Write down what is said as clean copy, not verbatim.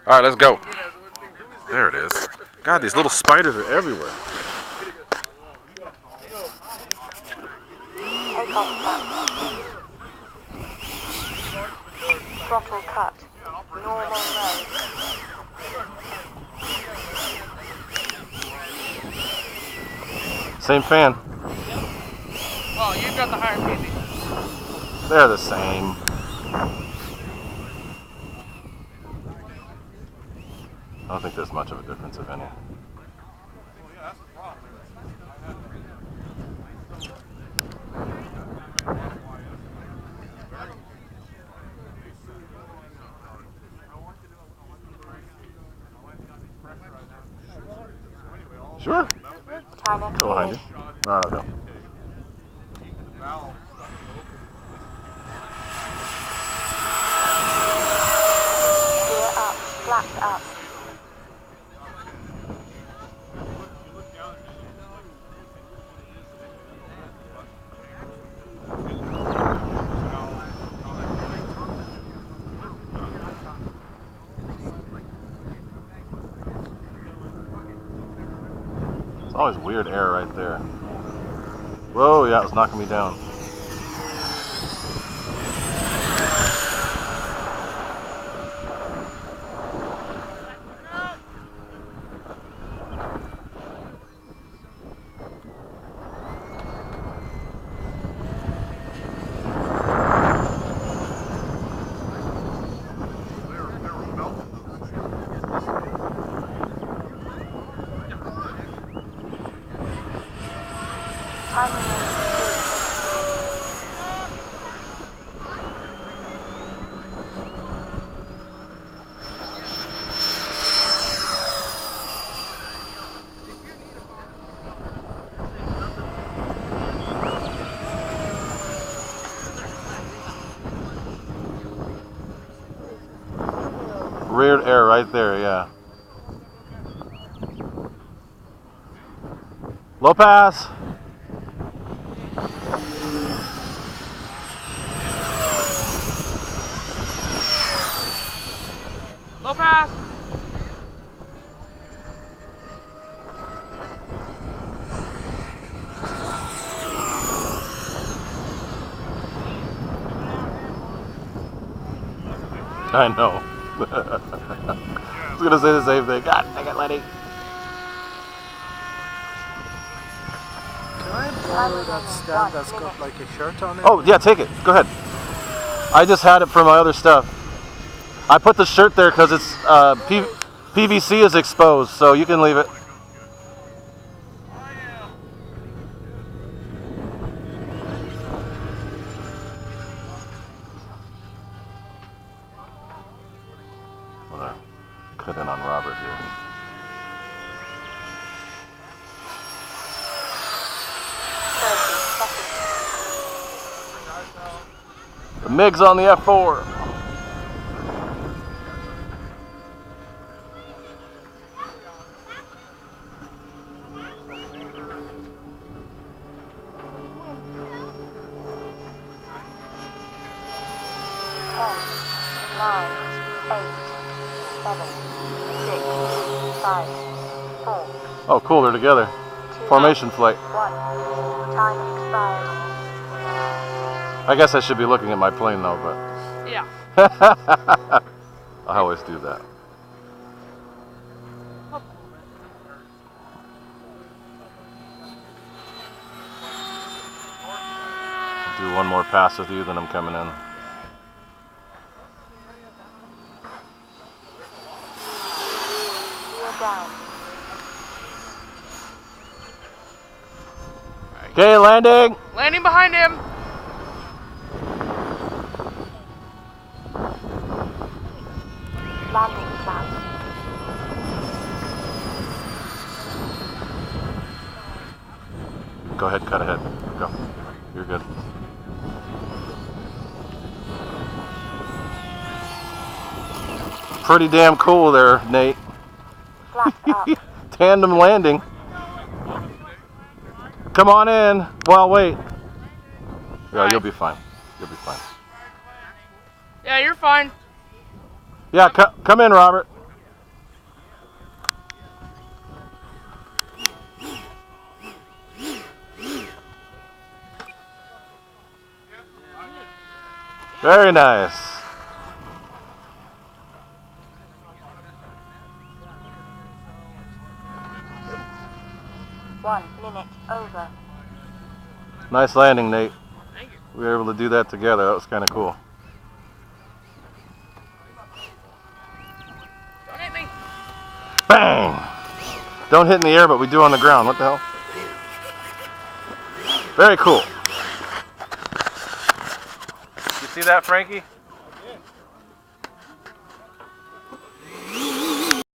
Alright, let's go. There it is. God, these little spiders are everywhere. Take off flap. Throttle cut. Normal mode. Same fan. Oh, you've got the higher PV. They're the same. I don't think there's much of a difference, if any. Sure. Timer Go behind you. No, no, no. Gear up. Flaps up. It's always weird air right there. Whoa, yeah, it was knocking me down. Rear air right there, yeah. Low pass. Low pass. I know. I was gonna say the same thing. God dang it, Lenny. Can I borrow that stand that's got like a shirt on it? Oh, yeah, take it. Go ahead. I just had it for my other stuff. I put the shirt there because it's PVC is exposed, so you can leave it. I'm gonna cut in on Robert here. The MIG's on the F4. Oh, cool, they're together. Formation flight. Time expired. I guess I should be looking at my plane though, but Yeah. I always do that. Do one more pass with you, then I'm coming in. Gear down. Okay, landing. Landing behind him. Landing flaps. Go ahead, cut ahead. Go. You're good. Pretty damn cool there, Nate. Flaps up. Tandem landing. Come on in. Well, wait. Yeah, you'll be fine. You'll be fine. Yeah, you're fine. Yeah, come in, Robert. Very nice. One minute over. Nice landing, Nate. Thank you. We were able to do that together. That was kind of cool. Don't hit me. Bang! Don't hit in the air, but we do on the ground. What the hell? Very cool. You see that, Frankie?